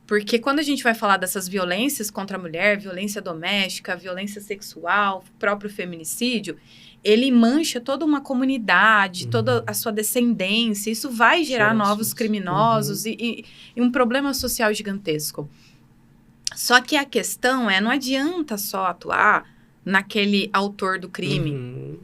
Porque quando a gente vai falar dessas violências contra a mulher, violência doméstica, violência sexual, próprio feminicídio, ele mancha toda uma comunidade, toda a sua descendência. Isso vai gerar novos criminosos e um problema social gigantesco. Só que a questão não adianta só atuar naquele autor do crime.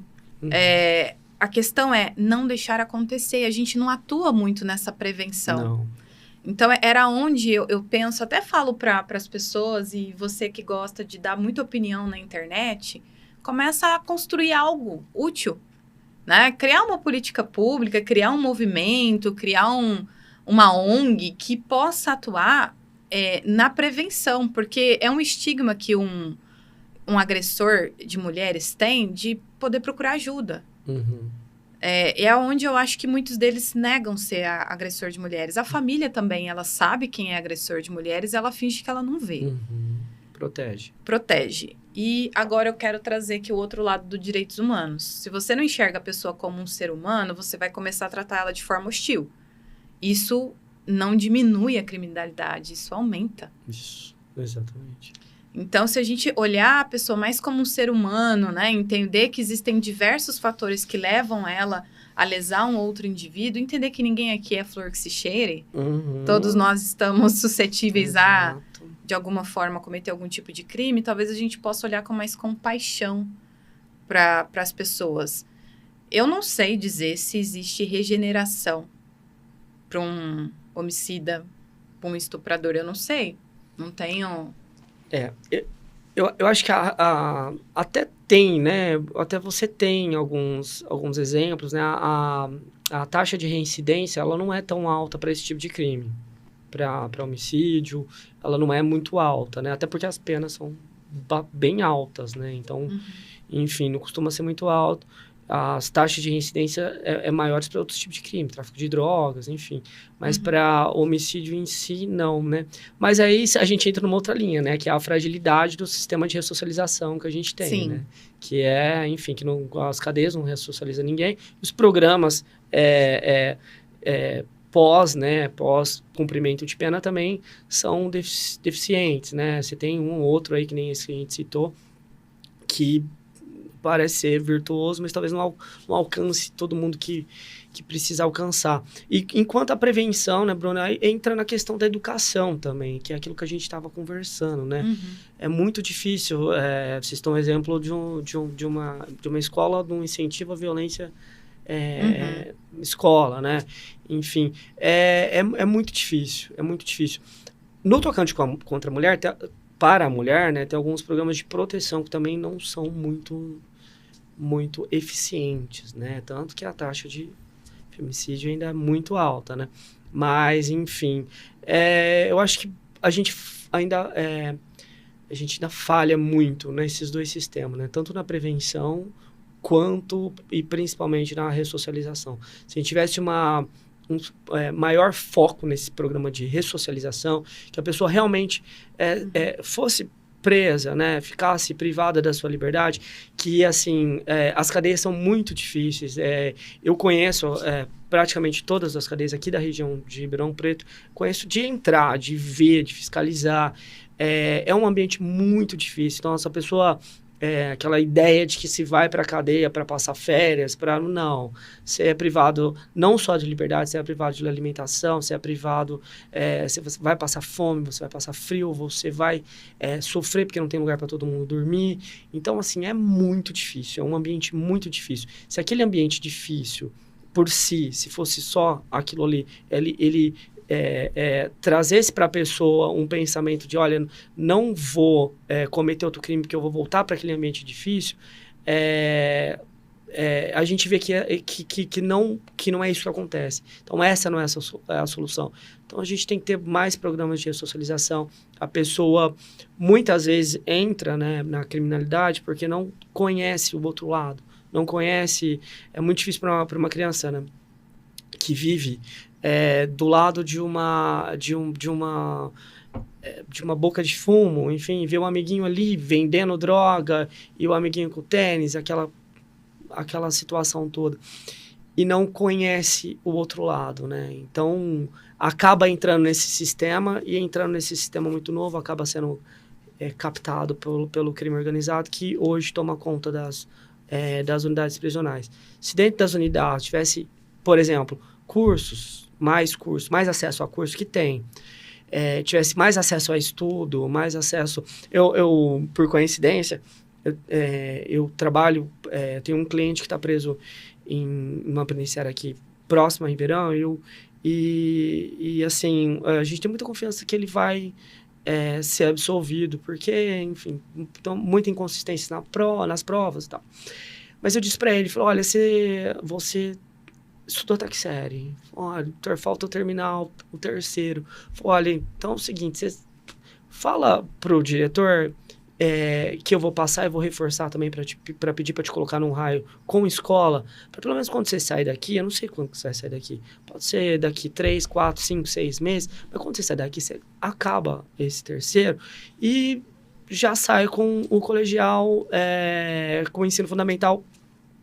A questão não deixar acontecer. A gente não atua muito nessa prevenção. Não. Então, era onde eu penso, até falo para as pessoas, e você que gosta de dar muita opinião na internet, começa a construir algo útil, né? Criar uma política pública, criar um movimento, criar uma ONG que possa atuar na prevenção, porque é um estigma que um agressor de mulheres tem de poder procurar ajuda. É onde eu acho que muitos deles negam ser agressor de mulheres. A família também, ela sabe quem é agressor de mulheres, ela finge que ela não vê. Protege. E agora eu quero trazer aqui o outro lado dos direitos humanos. Se você não enxerga a pessoa como um ser humano, você vai começar a tratar ela de forma hostil. Isso não diminui a criminalidade, isso aumenta. Isso, exatamente. Então, se a gente olhar a pessoa mais como um ser humano, né, entender que existem diversos fatores que levam ela a lesar um outro indivíduo, entender que ninguém aqui é flor que se cheire, todos nós estamos suscetíveis a, de alguma forma, cometer algum tipo de crime, talvez a gente possa olhar com mais compaixão para as pessoas. Eu não sei dizer se existe regeneração para um homicida, para um estuprador, eu não sei, não tenho... Eu acho que até tem, né? Até você tem alguns exemplos, né? A taxa de reincidência, ela não é tão alta para esse tipo de crime. Para homicídio, ela não é muito alta, né? Até porque as penas são bem altas, né? Então, enfim, não costuma ser muito alto. As taxas de reincidência é maiores para outros tipos de crime, tráfico de drogas, enfim. Mas para homicídio em si, não, né? Mas aí a gente entra numa outra linha, né? Que é a fragilidade do sistema de ressocialização que a gente tem, né? Que enfim, que as cadeias não ressocializam ninguém. Os programas pós cumprimento de pena também são deficientes, né? Você tem um ou outro aí, que nem esse que a gente citou, que parece ser virtuoso, mas talvez não alcance todo mundo que precisa alcançar. E enquanto a prevenção, né, Bruno, aí entra na questão da educação também, que é aquilo que a gente estava conversando, né? É muito difícil, vocês estão um exemplo de uma escola, de um incentivo à violência escola, né? Enfim, é muito difícil, é muito difícil. No tocante contra a mulher, para a mulher, né, tem alguns programas de proteção que também não são muito eficientes, né? Tanto que a taxa de femicídio ainda é muito alta, né? Mas, enfim, eu acho que a gente ainda falha muito nesses dois sistemas, né? Tanto na prevenção quanto e principalmente na ressocialização. Se a gente tivesse maior foco nesse programa de ressocialização, que a pessoa realmente fosse presa, né, ficasse privada da sua liberdade, que, assim, as cadeias são muito difíceis. Eu conheço praticamente todas as cadeias aqui da região de Ribeirão Preto, conheço de entrar, de ver, de fiscalizar. É um ambiente muito difícil. Então, essa pessoa... aquela ideia de que se vai para a cadeia para passar férias, não. Você é privado não só de liberdade, você é privado de alimentação, você é privado, você vai passar fome, você vai passar frio, você vai sofrer porque não tem lugar para todo mundo dormir. Então, assim, é muito difícil, é um ambiente muito difícil. Se aquele ambiente difícil por si, se fosse só aquilo ali, ele trazesse para a pessoa um pensamento de, olha, não vou cometer outro crime porque eu vou voltar para aquele ambiente difícil, a gente vê que não é isso que acontece. Então, essa não é a solução. Então, a gente tem que ter mais programas de ressocialização. A pessoa, muitas vezes, entra, né, na criminalidade porque não conhece o outro lado. Não conhece... É muito difícil para uma criança, né, que vive do lado de uma boca de fumo, enfim, ver um amiguinho ali vendendo droga e o amiguinho com tênis, aquela situação toda, e não conhece o outro lado, né? Então, acaba entrando nesse sistema, e entrando nesse sistema muito novo, acaba sendo captado pelo crime organizado, que hoje toma conta das unidades prisionais. Se dentro das unidades tivesse, por exemplo, mais acesso a cursos que tem, tivesse mais acesso a estudo, mais acesso... Eu por coincidência, eu trabalho, tenho um cliente que está preso em uma penitenciária aqui próxima a Ribeirão, e assim, a gente tem muita confiança que ele vai ser absolvido, porque, enfim, então, muita inconsistência nas provas e tal. Mas eu disse para ele, falei, olha, você estudou até que série? Olha, falta eu terminar o terceiro. Olha, então é o seguinte, você fala pro diretor que eu vou passar e vou reforçar também para pedir para te colocar num raio com escola, para pelo menos quando você sair daqui, eu não sei quando você vai sair daqui, pode ser daqui 3, 4, 5, 6 meses, mas quando você sair daqui, você acaba esse terceiro e já sai com o colegial, com o ensino fundamental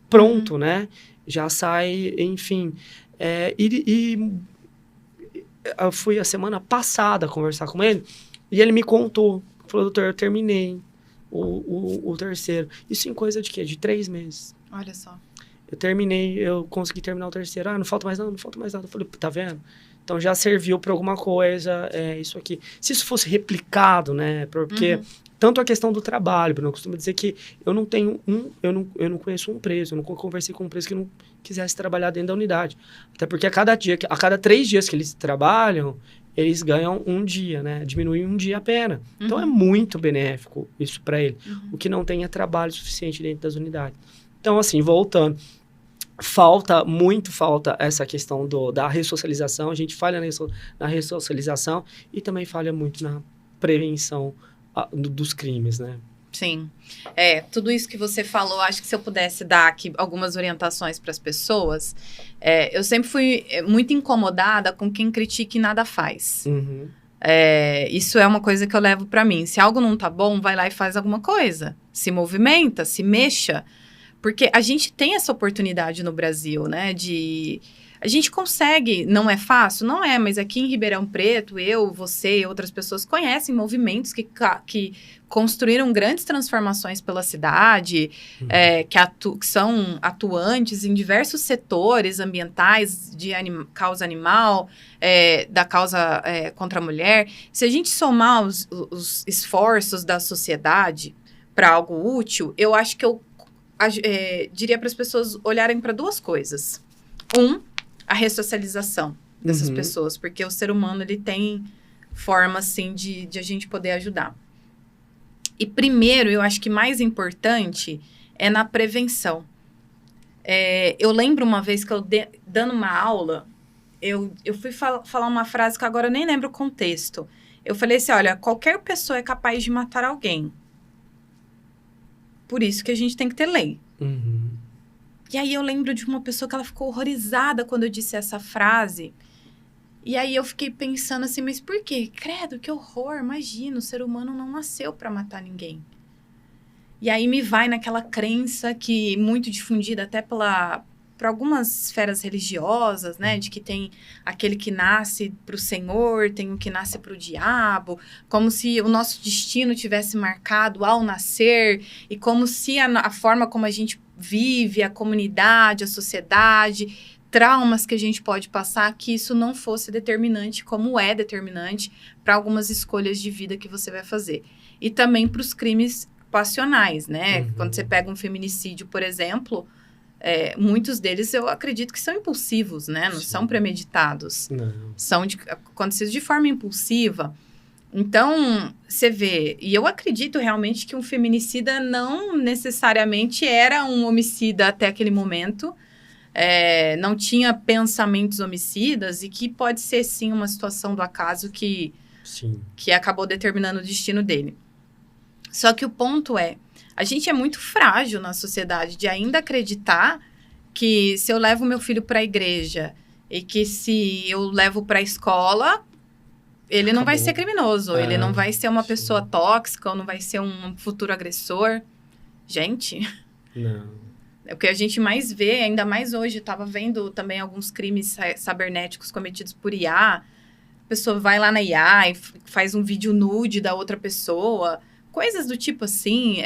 pronto, né? Já sai, enfim. Eu fui a semana passada conversar com ele e ele me contou. Falou, doutor, eu terminei o terceiro. Isso em coisa de quê? De 3 meses. Olha só. Eu consegui terminar o terceiro. Não falta mais nada. Eu falei, tá vendo? Então já serviu para alguma coisa isso aqui. Se isso fosse replicado, né? Porque tanto a questão do trabalho, Bruno, eu costumo dizer que eu não conheço um preso, eu não conversei com um preso que não quisesse trabalhar dentro da unidade. Até porque a cada 3 dias que eles trabalham, eles ganham 1 dia, né? Diminui 1 dia a pena. Então, é muito benéfico isso para ele. O que não tem é trabalho suficiente dentro das unidades. Então, assim, voltando, falta essa questão da ressocialização. A gente falha na ressocialização e também falha muito na prevenção dos crimes, né? Sim. Tudo isso que você falou, acho que se eu pudesse dar aqui algumas orientações para as pessoas, eu sempre fui muito incomodada com quem critica e nada faz. Isso é uma coisa que eu levo para mim. Se algo não tá bom, vai lá e faz alguma coisa. Se movimenta, se mexa. Porque a gente tem essa oportunidade no Brasil, né? A gente consegue, não é fácil? Não é, mas aqui em Ribeirão Preto, você e outras pessoas conhecem movimentos que construíram grandes transformações pela cidade, que são atuantes em diversos setores ambientais, de causa animal, da causa contra a mulher. Se a gente somar os esforços da sociedade para algo útil, eu acho que eu diria para as pessoas olharem para 2 coisas. A ressocialização dessas pessoas, porque o ser humano, ele tem forma, assim, de a gente poder ajudar. E primeiro, eu acho que mais importante é na prevenção. Eu lembro uma vez que eu, dando uma aula, eu fui falar uma frase que agora eu nem lembro o contexto. Eu falei assim, olha, qualquer pessoa é capaz de matar alguém. Por isso que a gente tem que ter lei. E aí eu lembro de uma pessoa que ela ficou horrorizada quando eu disse essa frase. E aí eu fiquei pensando assim, mas por quê? Credo, que horror, imagina, o ser humano não nasceu para matar ninguém. E aí me vai naquela crença que muito difundida até por algumas esferas religiosas, né? De que tem aquele que nasce para o Senhor, tem o que nasce para o diabo, como se o nosso destino tivesse marcado ao nascer, e como se a forma como a gente vive, a comunidade, a sociedade, traumas que a gente pode passar, que isso não fosse determinante, como é determinante para algumas escolhas de vida que você vai fazer. E também para os crimes passionais, né? Quando você pega um feminicídio, por exemplo, muitos deles eu acredito que são impulsivos, né? Não são premeditados. Não. São acontecidos de forma impulsiva. Então, você vê, e eu acredito realmente que um feminicida não necessariamente era um homicida até aquele momento, não tinha pensamentos homicidas e que pode ser, sim, uma situação do acaso que acabou determinando o destino dele. Só que o ponto a gente é muito frágil na sociedade de ainda acreditar que se eu levo meu filho para a igreja e que se eu levo para a escola, ele não vai ser criminoso, ele não vai ser uma pessoa tóxica, ou não vai ser um futuro agressor. Gente, não. É o que a gente mais vê, ainda mais hoje. Estava vendo também alguns crimes cibernéticos cometidos por IA. A pessoa vai lá na IA e faz um vídeo nude da outra pessoa. Coisas do tipo assim,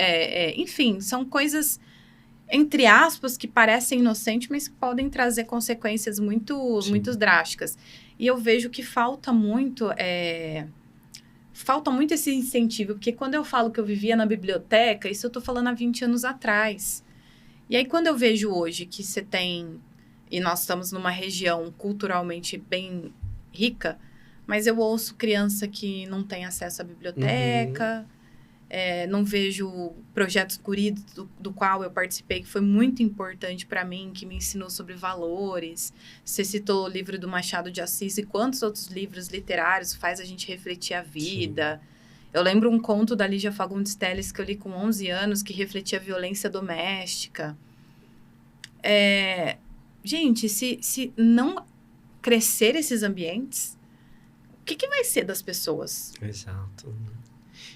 enfim, são coisas, entre aspas, que parecem inocentes, mas que podem trazer consequências muito drásticas. E eu vejo que falta muito esse incentivo, porque quando eu falo que eu vivia na biblioteca, isso eu estou falando há 20 anos atrás. E aí, quando eu vejo hoje que você tem, e nós estamos numa região culturalmente bem rica, mas eu ouço criança que não tem acesso à biblioteca, não vejo projetos Guri do qual eu participei, que foi muito importante para mim, que me ensinou sobre valores. Você citou o livro do Machado de Assis, e quantos outros livros literários faz a gente refletir a vida. Sim. Eu lembro um conto da Lígia Fagundes Telles que eu li com 11 anos, que refletia a violência doméstica. Gente, se não crescer esses ambientes, o que vai ser das pessoas? Exato.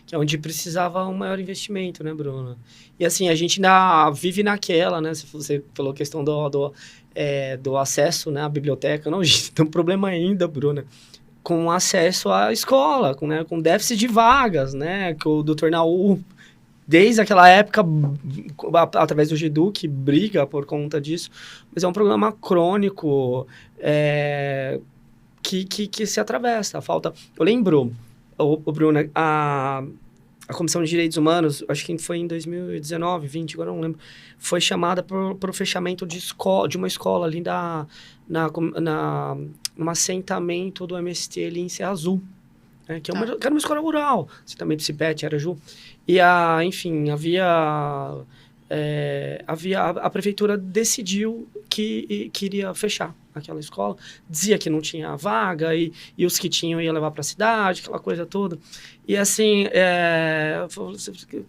Que é onde precisava um maior investimento, né, Bruna? E assim, a gente ainda vive naquela, né? Você falou a questão do acesso, né, à biblioteca. Não, a gente tem um problema ainda, Bruna, com acesso à escola, com déficit de vagas, né? Que o Dr. Naú, desde aquela época, através do GEDUC, briga por conta disso. Mas é um problema crônico que se atravessa. A falta... Eu lembro, Bruna, a Comissão de Direitos Humanos, acho que foi em 2019, 20, agora não lembro, foi chamada para o fechamento de uma escola ali num assentamento do MST ali em Serra Azul, né, que era uma escola rural, assentamento Cipete, Araju. E, enfim, a prefeitura decidiu que queria fechar aquela escola, dizia que não tinha vaga e os que tinham ia levar para a cidade, aquela coisa toda. E assim,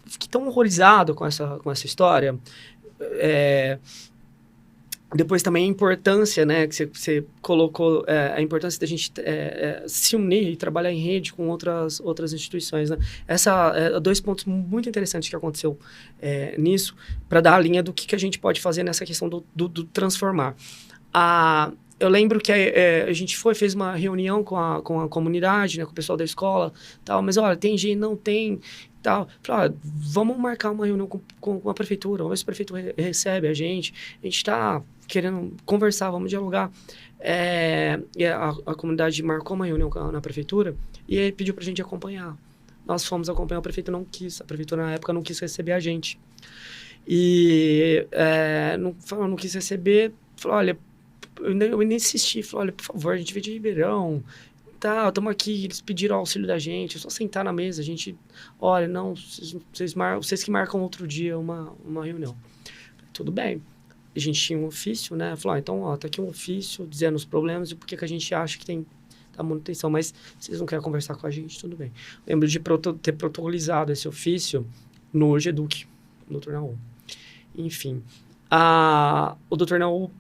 fiquei tão horrorizado com essa história. Depois também a importância, né, que você colocou, a importância da gente se unir e trabalhar em rede com outras instituições, né? Dois pontos muito interessantes que aconteceu nisso, para dar a linha do que a gente pode fazer nessa questão do transformar. Eu lembro que a gente fez uma reunião com a comunidade, né, com o pessoal da escola, tal, mas olha, tem gente, não tem, tal. Falei, vamos marcar uma reunião com a prefeitura, vamos ver se a prefeitura recebe a gente está querendo conversar, vamos dialogar. E a comunidade marcou uma reunião na prefeitura e aí pediu pra gente acompanhar. Nós fomos acompanhar, a prefeitura não quis, a prefeitura na época não quis receber a gente. E não quis receber, falou, olha, eu ainda insisti, falei, olha, por favor, a gente veio de Ribeirão, tá, estamos aqui, eles pediram auxílio da gente, é só sentar na mesa, a gente, olha, não, vocês que marcam outro dia uma reunião. Tudo bem. A gente tinha um ofício, né, falou, então, tá aqui um ofício dizendo os problemas e por que a gente acha que tem da manutenção, mas vocês não querem conversar com a gente, tudo bem. Lembro de ter protocolizado esse ofício no GEDUC, no Dr. Naú. Enfim, o Dr. Naú,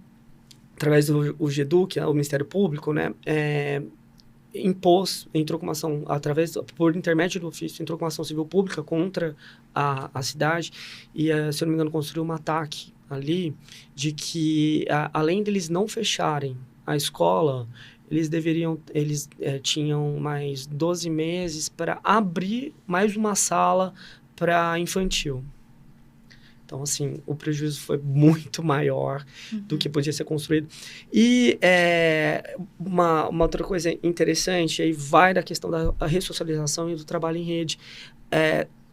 através do GEDUC, o Ministério Público, né, entrou com uma ação, por intermédio do ofício, entrou com uma ação civil pública contra a cidade e, se eu não me engano, construiu um ataque ali de que, além deles não fecharem a escola, eles tinham mais 12 meses para abrir mais uma sala para infantil. Então, assim, o prejuízo foi muito maior do que podia ser construído. E uma outra coisa interessante, aí vai da questão da ressocialização e do trabalho em rede.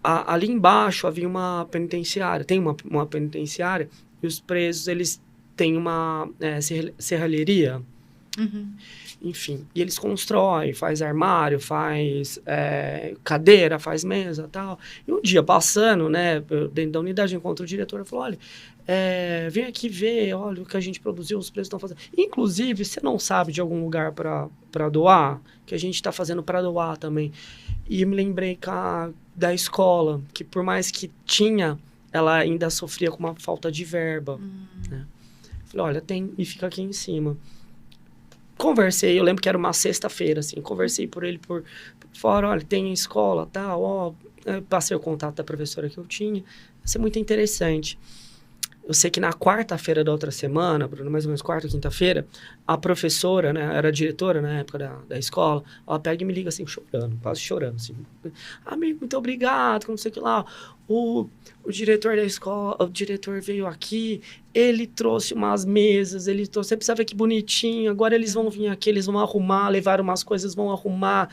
Ali embaixo havia uma penitenciária, tem uma penitenciária, e os presos, eles tem uma serralheria, enfim, e eles constroem, faz armário, faz cadeira, faz mesa e tal. E um dia passando, né, dentro da unidade, eu encontro o diretor e falou, olha, vem aqui ver, olha o que a gente produziu, os preços estão fazendo. Inclusive, você não sabe de algum lugar para doar? Que a gente está fazendo para doar também. E eu me lembrei da escola, que por mais que tinha, ela ainda sofria com uma falta de verba. Né? Falei, olha, tem, e fica aqui em cima. Conversei, eu lembro que era uma sexta-feira, assim, conversei por ele por fora, olha, tem escola, tal, ó, passei o contato da professora que eu tinha, vai ser muito interessante. Eu sei que na quarta-feira da outra semana, Bruno, mais ou menos quarta ou quinta-feira, a professora, né, era a diretora na época da escola, ela pega e me liga assim, chorando, quase chorando, assim. Amigo, muito obrigado, não sei o que lá. O diretor da escola, o diretor veio aqui, ele trouxe umas mesas, você precisa ver que bonitinho, agora eles vão vir aqui, eles vão arrumar, levar umas coisas, vão arrumar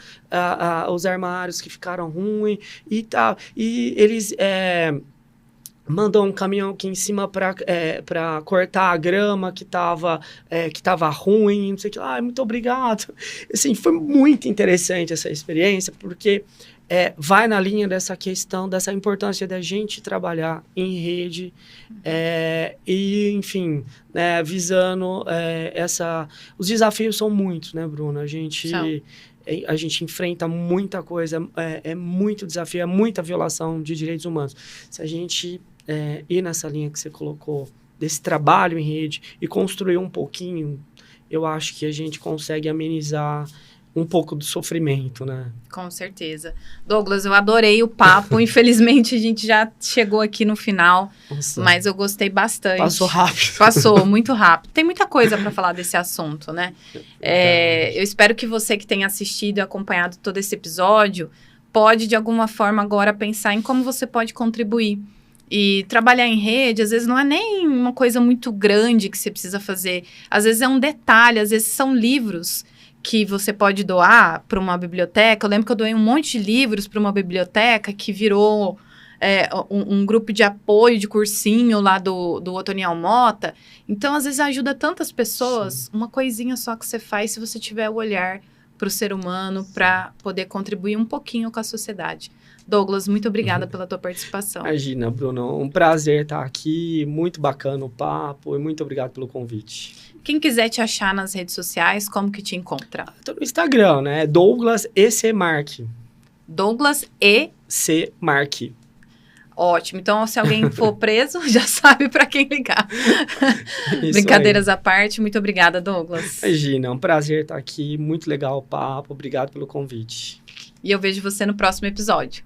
os armários que ficaram ruins e tal. E eles... mandou um caminhão aqui em cima para cortar a grama que tava ruim, não sei o que lá, muito obrigado. Assim, foi muito interessante essa experiência, porque vai na linha dessa questão, dessa importância da gente trabalhar em rede e, enfim, né, visando os desafios são muitos, né, Bruna? A gente enfrenta muita coisa, muito desafio, é muita violação de direitos humanos. Se a gente ir nessa linha que você colocou, desse trabalho em rede e construir um pouquinho, eu acho que a gente consegue amenizar um pouco do sofrimento, né? Com certeza. Douglas, eu adorei o papo. Infelizmente, a gente já chegou aqui no final, mas eu gostei bastante. Passou rápido. Passou muito rápido. Tem muita coisa para falar desse assunto, né? Eu espero que você que tenha assistido e acompanhado todo esse episódio pode, de alguma forma, agora pensar em como você pode contribuir. E trabalhar em rede, às vezes, não é nem uma coisa muito grande que você precisa fazer. Às vezes é um detalhe, às vezes são livros que você pode doar para uma biblioteca. Eu lembro que eu doei um monte de livros para uma biblioteca que virou um grupo de apoio, de cursinho lá do Otoniel Mota. Então, às vezes, ajuda tantas pessoas. Sim. Uma coisinha só que você faz se você tiver o olhar para o ser humano, para poder contribuir um pouquinho com a sociedade. Douglas, muito obrigada pela tua participação. Imagina, Bruno, um prazer estar aqui, muito bacana o papo e muito obrigado pelo convite. Quem quiser te achar nas redes sociais, como que te encontra? Estou no Instagram, né? Douglas E.C. Mark. Douglas E.C. Mark. Ótimo. Então, se alguém for preso, já sabe para quem ligar. Brincadeiras à parte, muito obrigada, Douglas. Imagina, é um prazer estar aqui, muito legal o papo, obrigado pelo convite. E eu vejo você no próximo episódio.